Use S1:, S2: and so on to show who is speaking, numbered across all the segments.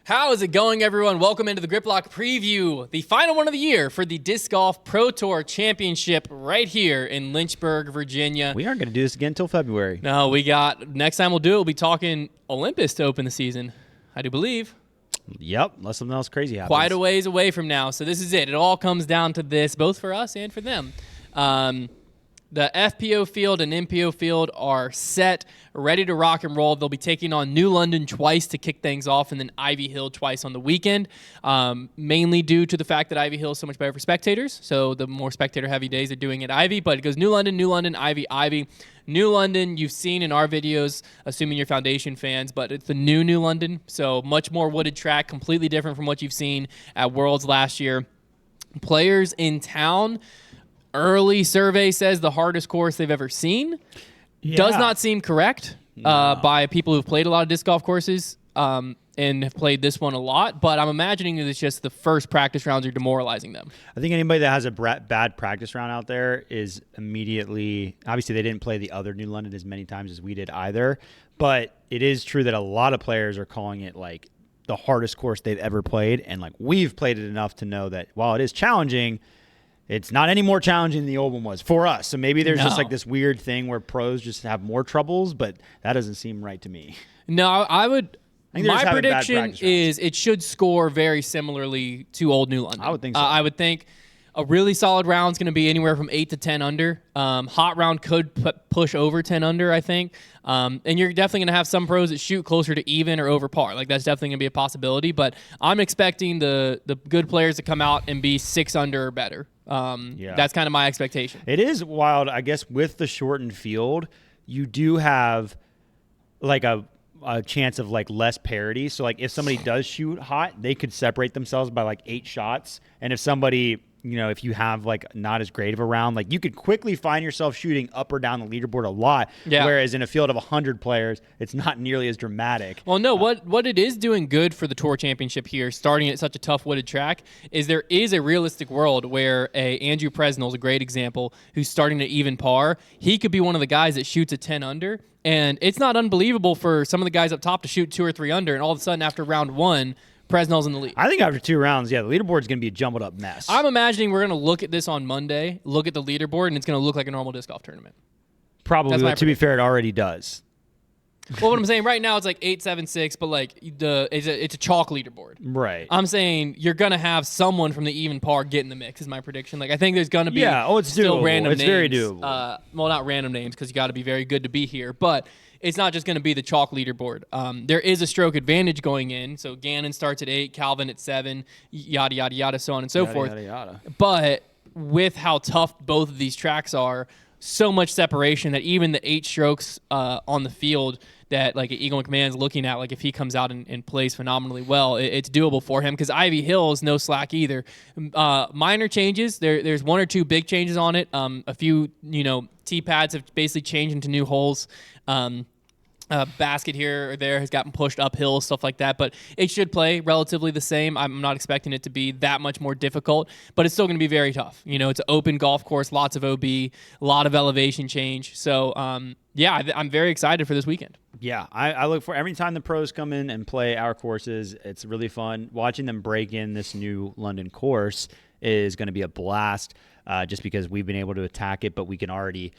S1: How is it going, everyone? Welcome into the Grip Lock Preview, the final one of the year for the Disc Golf Pro Tour Championship right here in Lynchburg, Virginia.
S2: We aren't going to do this again until February.
S1: No, next time we'll do it, we'll be talking Olympus to open the season, I do believe.
S2: Yep, unless something else crazy happens.
S1: Quite a ways away from now, so this is it. It all comes down to this, both for us and for them. The FPO field and MPO field are set, ready to rock and roll. They'll be taking on New London twice to kick things off, and then Ivy Hill twice on the weekend, mainly due to the fact that Ivy Hill is so much better for spectators. So the more spectator-heavy days they're doing at Ivy, but it goes New London, Ivy, Ivy. New London, you've seen in our videos, assuming you're Foundation fans, but it's the New London, so much more wooded track, completely different from what you've seen at Worlds last year. Players in town, early survey says the hardest course they've ever seen. Yeah. Does not seem correct by people who've played a lot of disc golf courses and have played this one a lot, but I'm imagining that it's just the first practice rounds are demoralizing them.
S2: I think anybody that has a bad practice round out there is immediately, obviously they didn't play the other New London as many times as we did either, but it is true that a lot of players are calling it like the hardest course they've ever played, and like we've played it enough to know that while it is challenging, it's not any more challenging than the old one was for us. So maybe there's just like this weird thing where pros just have more troubles, but that doesn't seem right to me.
S1: No, my prediction is it should score very similarly to old New London.
S2: I would think so.
S1: I would think a really solid round is going to be anywhere from 8 to 10 under. Hot round could push over 10 under, I think. And you're definitely going to have some pros that shoot closer to even or over par. Like, that's definitely going to be a possibility. But I'm expecting the good players to come out and be 6 under or better. That's kind of my expectation.
S2: It is wild. I guess with the shortened field, you do have like a chance of like less parity. So like if somebody does shoot hot, they could separate themselves by like 8 shots. And if somebody, if you have like not as great of a round, like you could quickly find yourself shooting up or down the leaderboard a lot. Yeah. Whereas in a field of 100 players, it's not nearly as dramatic.
S1: Well, no, what it is doing good for the Tour Championship here, starting at such a tough wooded track, is there is a realistic world where Andrew Presnell is a great example who's starting to even par. He could be one of the guys that shoots a 10 under. And it's not unbelievable for some of the guys up top to shoot 2 or 3 under, and all of a sudden after round 1, Presnell's in the lead.
S2: I think after 2 rounds, the leaderboard's going to be a jumbled up mess.
S1: I'm imagining we're going to look at this on Monday, look at the leaderboard, and it's going to look like a normal disc golf tournament.
S2: Probably, but to be fair, it already does.
S1: Well, what I'm saying right now, it's like 8, 7, 6, but like it's a chalk leaderboard.
S2: Right.
S1: I'm saying you're gonna have someone from the even par get in the mix. Is my prediction. Like I think there's gonna be
S2: it's
S1: still
S2: doable.
S1: Random
S2: it's
S1: names.
S2: Very doable.
S1: Well, not random names because you got to be very good to be here, but it's not just gonna be the chalk leaderboard. There is a stroke advantage going in. So Gannon starts at 8, Calvin at 7, yada yada yada, so on and so forth.
S2: Yada, yada.
S1: But with how tough both of these tracks are, so much separation that even the 8 strokes on the field that like Eagle McMahon's looking at, like if he comes out and plays phenomenally well, it's doable for him because Ivy Hill is no slack either. Minor changes. There's 1 or 2 big changes on it. A few, tee pads have basically changed into new holes. Basket here or there has gotten pushed uphill, stuff like that, but it should play relatively the same. I'm not expecting it to be that much more difficult, but it's still going to be very tough. It's an open golf course, lots of OB, a lot of elevation change. So, I'm very excited for this weekend.
S2: Yeah, I look for every time the pros come in and play our courses. It's really fun. Watching them break in this new London course is going to be a blast just because we've been able to attack it, but we can already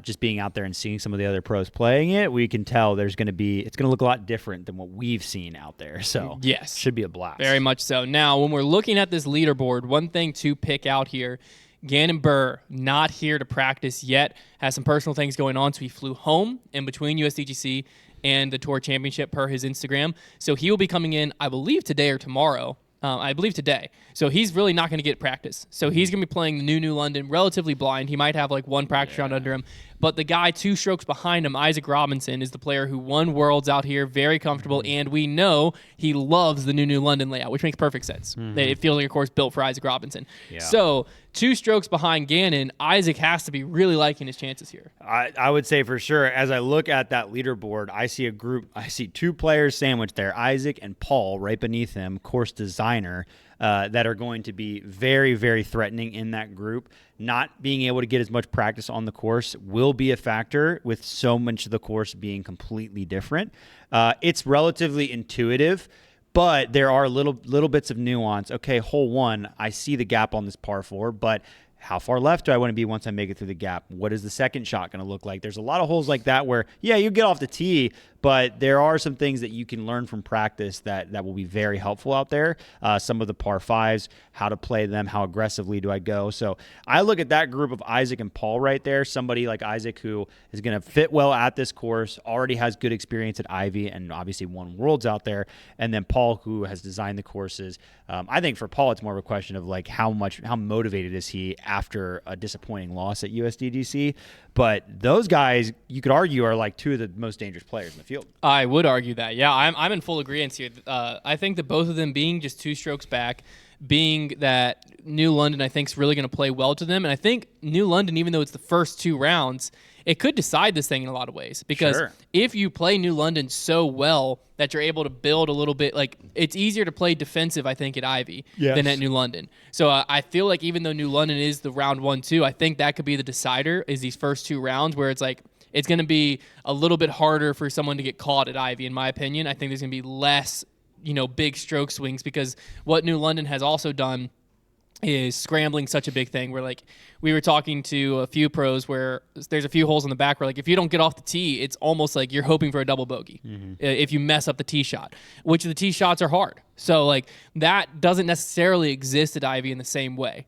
S2: just being out there and seeing some of the other pros playing it, we can tell it's going to look a lot different than what we've seen out there. So
S1: yes,
S2: should be a blast.
S1: Very much so. Now, when we're looking at this leaderboard, one thing to pick out here, Gannon Burr, not here to practice yet, has some personal things going on, so he flew home in between USDGC and the Tour Championship per his Instagram. So he will be coming in, I believe, today or tomorrow. I believe today. So he's really not going to get practice. So he's going to be playing the New London relatively blind. He might have like 1 practice round under him. But the guy 2 strokes behind him, Isaac Robinson, is the player who won Worlds out here, very comfortable, and we know he loves the New London layout, which makes perfect sense. It feels like a course built for Isaac Robinson. Yeah. So 2 strokes behind Gannon, Isaac has to be really liking his chances here.
S2: I would say for sure, as I look at that leaderboard, I see 2 players sandwiched there, Isaac and Paul, right beneath him, course designer, that are going to be very, very threatening in that group. Not being able to get as much practice on the course will be a factor with so much of the course being completely different. It's relatively intuitive, But there are little bits of nuance. Okay, hole 1, I see the gap on this par 4, but how far left do I want to be once I make it through the gap? What is the second shot going to look like? There's a lot of holes like that where, yeah, you get off the tee, but there are some things that you can learn from practice that will be very helpful out there. Some of the par 5s, how to play them, how aggressively do I go? So I look at that group of Isaac and Paul right there, somebody like Isaac who is going to fit well at this course, already has good experience at Ivy, and obviously won Worlds out there, and then Paul who has designed the courses. I think for Paul it's more of a question of like how motivated is he after a disappointing loss at USDGC. But those guys, you could argue, are like two of the most dangerous players in the field.
S1: I would argue that. Yeah, I'm in full agreement here. I think that both of them being just 2 strokes back, being that New London, I think, is really going to play well to them. And I think New London, even though it's the first 2 rounds, it could decide this thing in a lot of ways. Because if you play New London so well that you're able to build a little bit, like it's easier to play defensive, I think, at Ivy than at New London. So I feel like even though New London is the round 1-2, I think that could be the decider is these first 2 rounds where it's like, it's going to be a little bit harder for someone to get caught at Ivy, in my opinion. I think there's going to be less, big stroke swings because what New London has also done is scrambling such a big thing where, like, we were talking to a few pros where there's a few holes in the back where, like, if you don't get off the tee, it's almost like you're hoping for a double bogey if you mess up the tee shot, which the tee shots are hard. So, like, that doesn't necessarily exist at Ivy in the same way.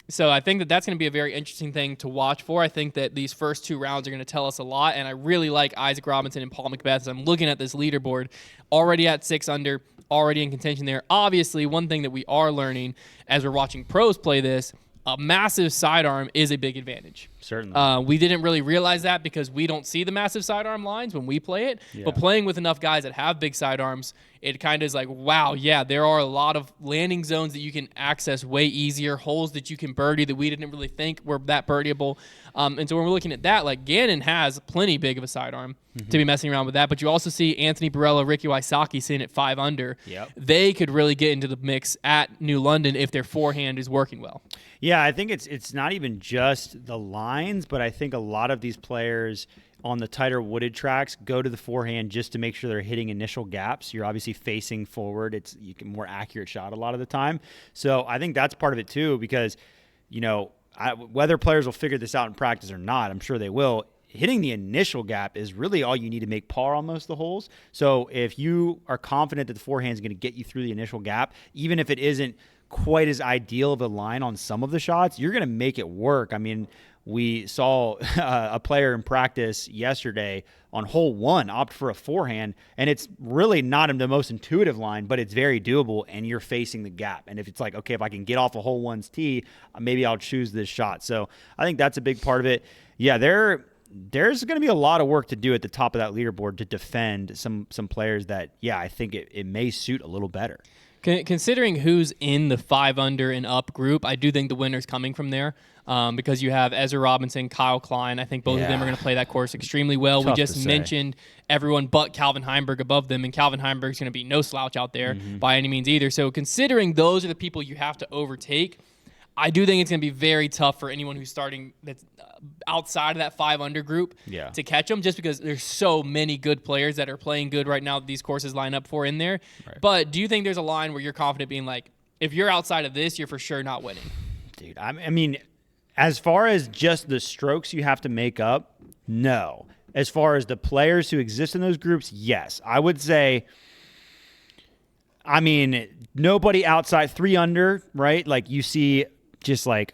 S1: So I think that that's going to be a very interesting thing to watch for. I think that these first 2 rounds are going to tell us a lot, and I really like Isaac Robinson and Paul McBeth as I'm looking at this leaderboard, already at 6 under, already in contention there. Obviously, one thing that we are learning as we're watching pros play this, a massive sidearm is a big advantage.
S2: Certainly.
S1: We didn't really realize that because we don't see the massive sidearm lines when we play it. Yeah. But playing with enough guys that have big sidearms, it kind of is like, wow, yeah, there are a lot of landing zones that you can access way easier, holes that you can birdie that we didn't really think were that birdieable. And so when we're looking at that, like Gannon has plenty big of a sidearm to be messing around with that. But you also see Anthony Barella, Ricky Wysocki sitting at 5 under.
S2: Yep.
S1: They could really get into the mix at New London if their forehand is working well.
S2: Yeah, I think it's not even just the lines, but I think a lot of these players on the tighter wooded tracks go to the forehand just to make sure they're hitting initial gaps. You're obviously facing forward. You get more accurate shot a lot of the time. So I think that's part of it too because, whether players will figure this out in practice or not, I'm sure they will. Hitting the initial gap is really all you need to make par on most of the holes. So if you are confident that the forehand is going to get you through the initial gap, even if it isn't quite as ideal of a line on some of the shots, you're going to make it work. I mean, we saw a player in practice yesterday on hole 1 opt for a forehand, and it's really not the most intuitive line, but it's very doable, and you're facing the gap. And if it's like, okay, if I can get off a hole 1's tee, maybe I'll choose this shot. So I think that's a big part of it. Yeah, there's going to be a lot of work to do at the top of that leaderboard to defend some players that, yeah, I think it may suit a little better.
S1: Considering who's in the 5 under and up group, I do think the winner's coming from there because you have Ezra Robinson, Kyle Klein. I think both of them are going to play that course extremely well.
S2: Tough
S1: we just mentioned everyone but Calvin Heimberg above them, and Calvin Heimberg's going to be no slouch out there by any means either. So considering those are the people you have to overtake, I do think it's going to be very tough for anyone who's starting that's outside of that 5 under group to catch them just because there's so many good players that are playing good right now that these courses line up for in there. Right. But do you think there's a line where you're confident being like, if you're outside of this, you're for sure not winning?
S2: Dude, I mean, as far as just the strokes you have to make up, no. As far as the players who exist in those groups, yes. I would say, I mean, nobody outside 3 under, right? Like you see just like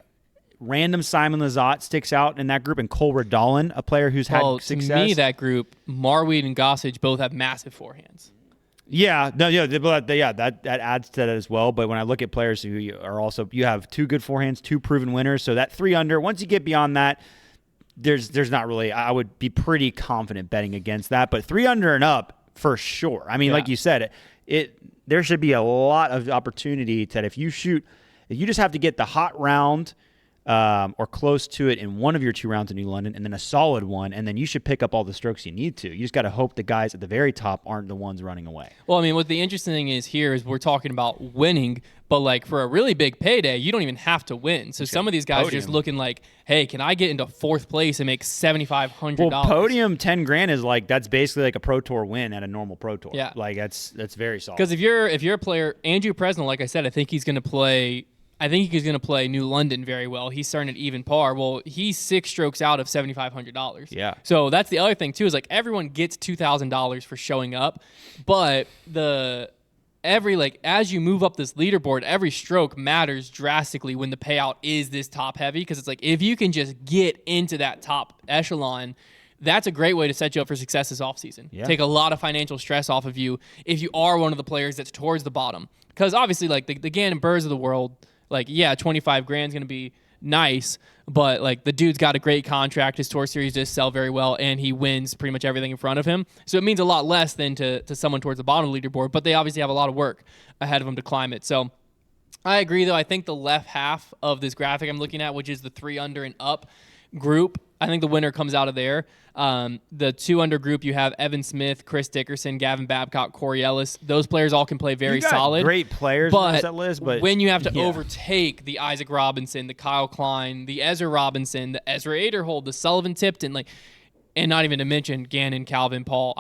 S2: random Simon Lizotte sticks out in that group, and Cole Redolin, a player who's had success.
S1: To me, that group, Marweed and Gossage both have massive forehands.
S2: Yeah, that adds to that as well. But when I look at players who are also, you have 2 good forehands, 2 proven winners. So that 3 under, once you get beyond that, there's not really, I would be pretty confident betting against that. But 3 under and up, for sure. I mean, like you said, there should be a lot of opportunity that if you just have to get the hot round or close to it in one of your 2 rounds in New London, and then a solid one, and then you should pick up all the strokes you need to. You just got to hope the guys at the very top aren't the ones running away.
S1: Well, I mean, what the interesting thing is here is we're talking about winning, but like for a really big payday, you don't even have to win. So some of these guys are just looking like, hey, can I get into 4th place and make $7,500?
S2: Well, podium 10 grand is like, that's basically like a Pro Tour win at a normal Pro Tour.
S1: Yeah.
S2: Like that's very solid.
S1: Because if you're a player, Andrew Presnell, like I said, I think he's going to play New London very well. He's starting at even par. Well, he's 6 strokes out of $7,500.
S2: Yeah.
S1: So that's the other thing too, is like everyone gets $2,000 for showing up, but as you move up this leaderboard, every stroke matters drastically when the payout is this top heavy, because it's like if you can just get into that top echelon, that's a great way to set you up for success this offseason.
S2: Yeah.
S1: Take a lot of financial stress off of you if you are one of the players that's towards the bottom. Because obviously, like the Gannon Burrs of the world, like, yeah, 25 grand is going to be nice, but like the dude's got a great contract. His tour series does sell very well, and he wins pretty much everything in front of him. So it means a lot less than to someone towards the bottom of the leaderboard, but they obviously have a lot of work ahead of them to climb it. So I agree, though. I think the left half of this graphic I'm looking at, which is the 3 under and up group, I think the winner comes out of there. The 2 under group, you have Evan Smith, Chris Dickerson, Gavin Babcock, Corey Ellis. Those players all can play very solid.
S2: Great players on that list, but
S1: when you have to overtake the Isaac Robinson, the Kyle Klein, the Ezra Robinson, the Ezra Aderhold, the Sullivan Tipton, and not even to mention Gannon, Calvin, Paul.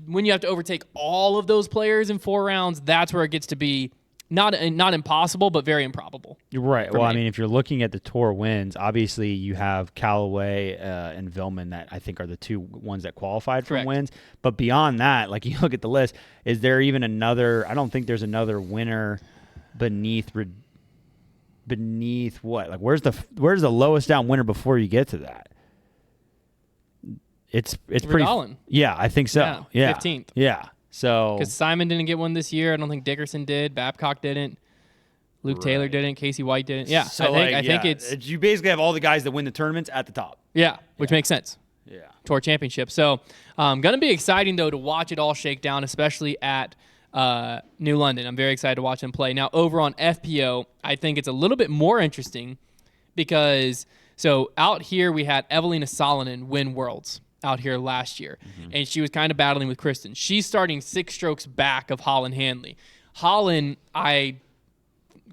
S1: When you have to overtake all of those players in 4 rounds, that's where it gets to be not impossible, but very improbable.
S2: You're right. Well, I mean, if you're looking at the tour wins, obviously you have Callaway and Villman that I think are the 2 ones that qualified for wins. But beyond that, like you look at the list, is there even another? I don't think there's another winner beneath what? Like where's the lowest down winner before you get to that? It's pretty. Yeah, I think so. Yeah,
S1: 15th.
S2: Yeah. So
S1: because Simon didn't get one this year, I don't think Dickerson did. Babcock didn't. Luke Taylor didn't. Casey White didn't. Yeah,
S2: so I think it's you basically have all the guys that win the tournaments at the top.
S1: Yeah, which makes sense.
S2: Yeah,
S1: Tour Championship. So, going to be exciting though to watch it all shake down, especially at New London. I'm very excited to watch them play. Now over on FPO, I think it's a little bit more interesting because out here we had Evelina Salonen win Worlds out here last year, and she was kind of battling with Kristen. She's starting 6 strokes back of Holland Hanley. Holland, I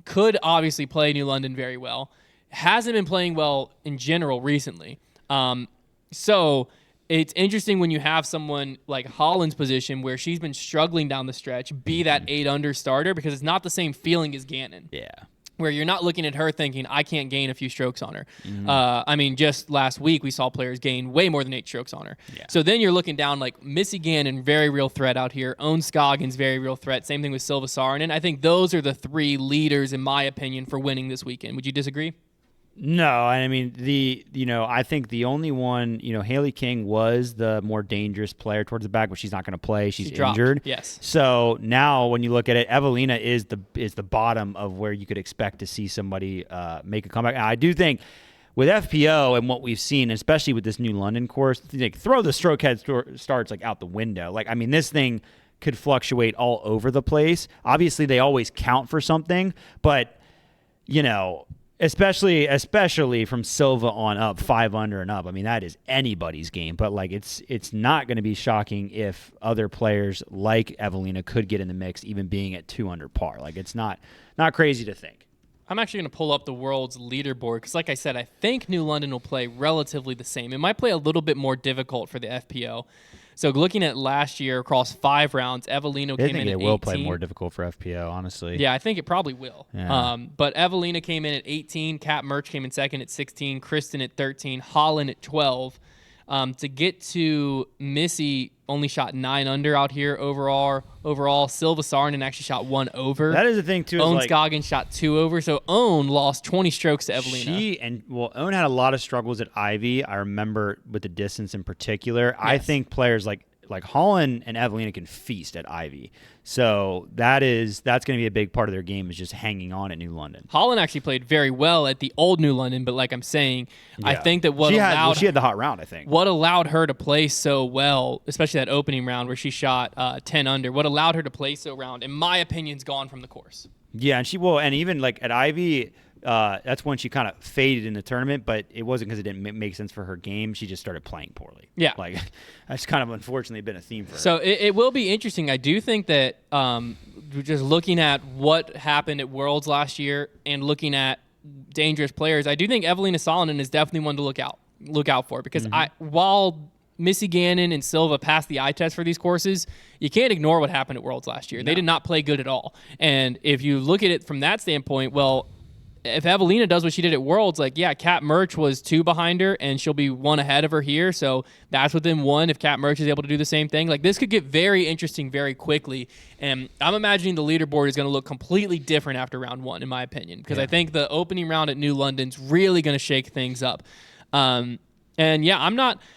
S1: could obviously play New London very well. Hasn't been playing well in general recently. So it's interesting when you have someone like Holland's position where she's been struggling down the stretch, be that 8 under starter, because it's not the same feeling as Gannon.
S2: Yeah.
S1: Where you're not looking at her thinking, I can't gain a few strokes on her. I mean, just last week we saw players gain way more than 8 strokes on her. Yeah. So then you're looking down like Missy Gannon, very real threat out here. Owen Scoggins, very real threat. Same thing with Silva Saarinen. I think those are the 3 leaders, in my opinion, for winning this weekend. Would you disagree?
S2: No, I mean I think the only one, Haley King was the more dangerous player towards the back, but she's not going to play. She's injured.
S1: Yes.
S2: So now when you look at it, Evelina is the bottom of where you could expect to see somebody make a comeback. And I do think with FPO and what we've seen, especially with this New London course, throw the stroke head starts out the window. This thing could fluctuate all over the place. Obviously, they always count for something, but Especially from Silva on up, 5 under and up. I mean, that is anybody's game. But it's not going to be shocking if other players like Evelina could get in the mix, even being at 2 under par. It's not crazy to think.
S1: I'm actually going to pull up the world's leaderboard because, like I said, I think New London will play relatively the same. It might play a little bit more difficult for the FPO. So looking at last year across 5 rounds, Evelina came in at 18.
S2: I think it will play more difficult for FPO, honestly.
S1: Yeah, I think it probably will.
S2: Yeah.
S1: But Evelina came in at 18. Kat Murch came in second at 16. Kristen at 13. Holland at 12. To get to Missy, only shot 9 under out here overall. Silva Saarinen actually shot 1 over.
S2: That is the thing, too.
S1: Owen Scoggins shot 2 over. So Owen lost 20 strokes to Evelina.
S2: Owen had a lot of struggles at Ivy. I remember with the distance in particular. Yes. I think players like Holland and Evelina can feast at Ivy. So that's going to be a big part of their game, is just hanging on at New London.
S1: Holland actually played very well at the old New London, but like I'm saying, I think that she
S2: had the hot round, I think.
S1: What allowed her to play so well, especially that opening round where she shot 10 under, what allowed her to play so well, in my opinion, is gone from the course.
S2: Yeah, and she will, and even at Ivy, That's when she kind of faded in the tournament, but it wasn't because it didn't make sense for her game. She just started playing poorly.
S1: Yeah.
S2: Like, that's kind of unfortunately been a theme for her.
S1: So it will be interesting. I do think that just looking at what happened at Worlds last year and looking at dangerous players, I do think Evelina Salonen is definitely one to look out for because while Missy Gannon and Silva passed the eye test for these courses, you can't ignore what happened at Worlds last year. No. They did not play good at all. And if you look at it from that standpoint, well, if Evelina does what she did at Worlds, like, yeah, Kat Merch was 2 behind her, and she'll be 1 ahead of her here. So that's within 1 if Kat Merch is able to do the same thing. Like, this could get very interesting very quickly. And I'm imagining the leaderboard is going to look completely different after round 1, in my opinion, because I think the opening round at New London's really going to shake things up. And yeah,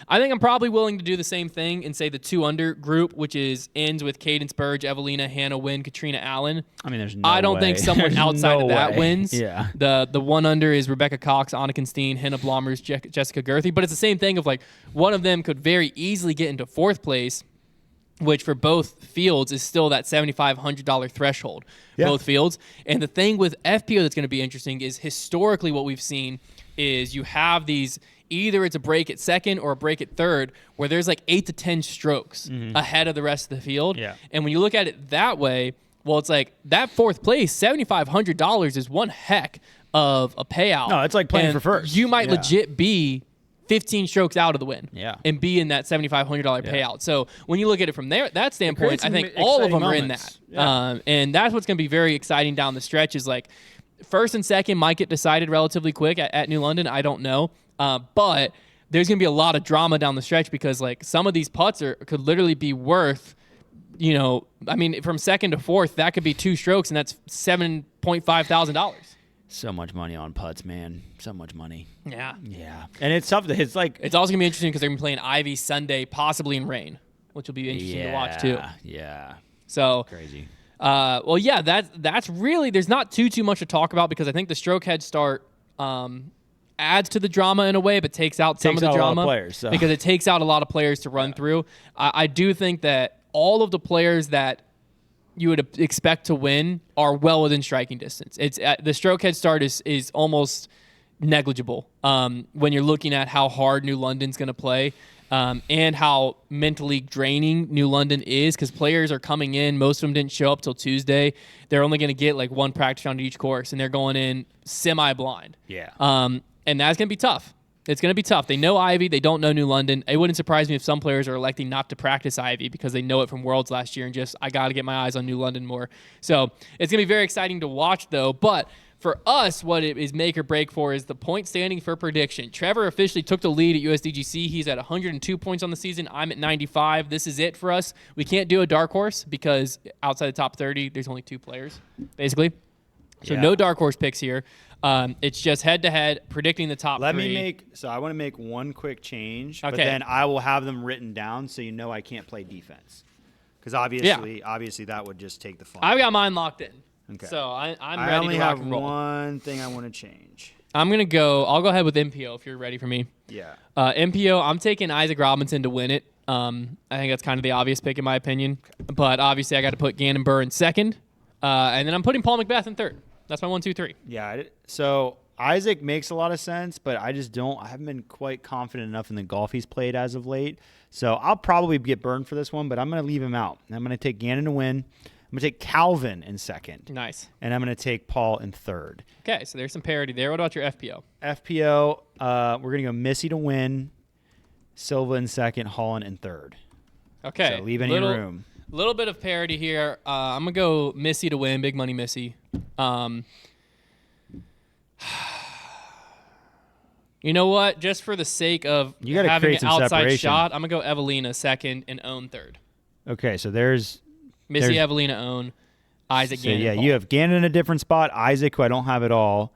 S1: I think I'm probably willing to do the same thing and say the 2 under group, which ends with Cadence Burge, Evelina, Hannah Wynn, Katrina Allen.
S2: I mean, there's no
S1: I don't think someone outside of that wins.
S2: Yeah.
S1: The 1 under is Rebecca Cox, Annika Steen, Hannah Blommers, Jessica Gerthy. But it's the same thing of like one of them could very easily get into 4th place, which for both fields is still that $7,500 threshold, both fields. And the thing with FPO that's going to be interesting is historically what we've seen is you have these – either it's a break at 2nd or a break at 3rd where there's like 8 to 10 strokes ahead of the rest of the field.
S2: Yeah.
S1: And when you look at it that way, well, it's like that 4th place, $7,500 is one heck of a payout.
S2: No, it's like playing for first.
S1: You might legit be 15 strokes out of the win and be in that $7,500 payout. So when you look at it from that standpoint, I think all of them are in that. Yeah. And that's what's going to be very exciting down the stretch is like 1st and 2nd might get decided relatively quick at New London. I don't know. But there's going to be a lot of drama down the stretch because like some of these putts could literally be worth, I mean, from 2nd to 4th, that could be 2 strokes and that's $7,500.
S2: So much money on putts, man. So much money.
S1: Yeah.
S2: Yeah. And it's tough. It's like
S1: it's also going to be interesting because they're going to be playing Ivy Sunday, possibly in rain, which will be interesting to watch too.
S2: Yeah.
S1: So
S2: crazy.
S1: Well, yeah, that's really there's not too much to talk about because I think the stroke head start adds to the drama in a way, but takes out some of the drama
S2: players,
S1: because it takes out a lot of players to run through. I do think that all of the players that you would expect to win are well within striking distance. It's the stroke head start is almost negligible when you're looking at how hard New London's going to play and how mentally draining New London is because players are coming in. Most of them didn't show up till Tuesday. They're only going to get like 1 practice round each course, and they're going in semi-blind.
S2: Yeah.
S1: And that's going to be tough. It's going to be tough. They know Ivy. They don't know New London. It wouldn't surprise me if some players are electing not to practice Ivy because they know it from Worlds last year and just, I got to get my eyes on New London more. So it's going to be very exciting to watch, though. But for us, what it is make or break for is the point standing for prediction. Trevor officially took the lead at USDGC. He's at 102 points on the season. I'm at 95. This is it for us. We can't do a dark horse because outside the top 30, there's only 2 players, basically. So no dark horse picks here. It's just head-to-head, predicting the top 3.
S2: So I want to make one quick change, but then I will have them written down so you know I can't play defense. Because obviously that would just take the fun.
S1: I've got mine locked in.
S2: Okay.
S1: So I'm ready to rock and roll.
S2: I only have one thing I want to change.
S1: I'll go ahead with MPO if you're ready for me.
S2: Yeah.
S1: MPO, I'm taking Isaac Robinson to win it. I think that's kind of the obvious pick in my opinion. Okay. But obviously I got to put Gannon Burr in 2nd. And then I'm putting Paul McBeth in 3rd. That's my 1, 2, 3.
S2: Yeah. So Isaac makes a lot of sense, but I haven't been quite confident enough in the golf he's played as of late. So I'll probably get burned for this one, but I'm going to leave him out. I'm going to take Gannon to win. I'm going to take Calvin in 2nd.
S1: Nice.
S2: And I'm going to take Paul in 3rd.
S1: Okay, so there's some parity there. What about your FPO?
S2: FPO, we're going to go Missy to win, Silva in 2nd, Holland in 3rd.
S1: Okay.
S2: So leave any room.
S1: A little bit of parity here. I'm going to go Missy to win, big money Missy. You know what? Just for the sake of having an outside
S2: separation.
S1: shot, I'm going to go Evelina 2nd and Own 3rd.
S2: Okay, so there's
S1: Missy, Evelina, Own, Isaac, Gannon,
S2: yeah,
S1: Paul.
S2: you have Gannon in a different spot, Isaac, who I don't have at all,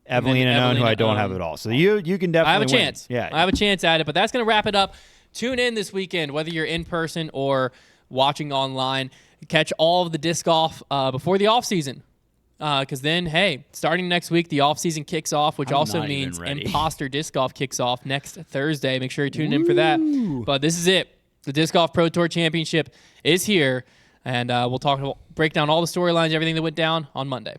S2: Evelina and Own, who I don't have at all. So you can definitely
S1: I have a
S2: win.
S1: chance.
S2: Yeah.
S1: I have a chance at it, but that's going to wrap it up. Tune in this weekend, whether you're in person or watching online. Catch all of the disc golf before the offseason. Because then, hey, starting next week, the offseason kicks off, which also means Imposter Disc Golf kicks off next Thursday. Make sure you tune in for that. But this is it. The Disc Golf Pro Tour Championship is here, and we'll break down all the storylines, everything that went down on Monday.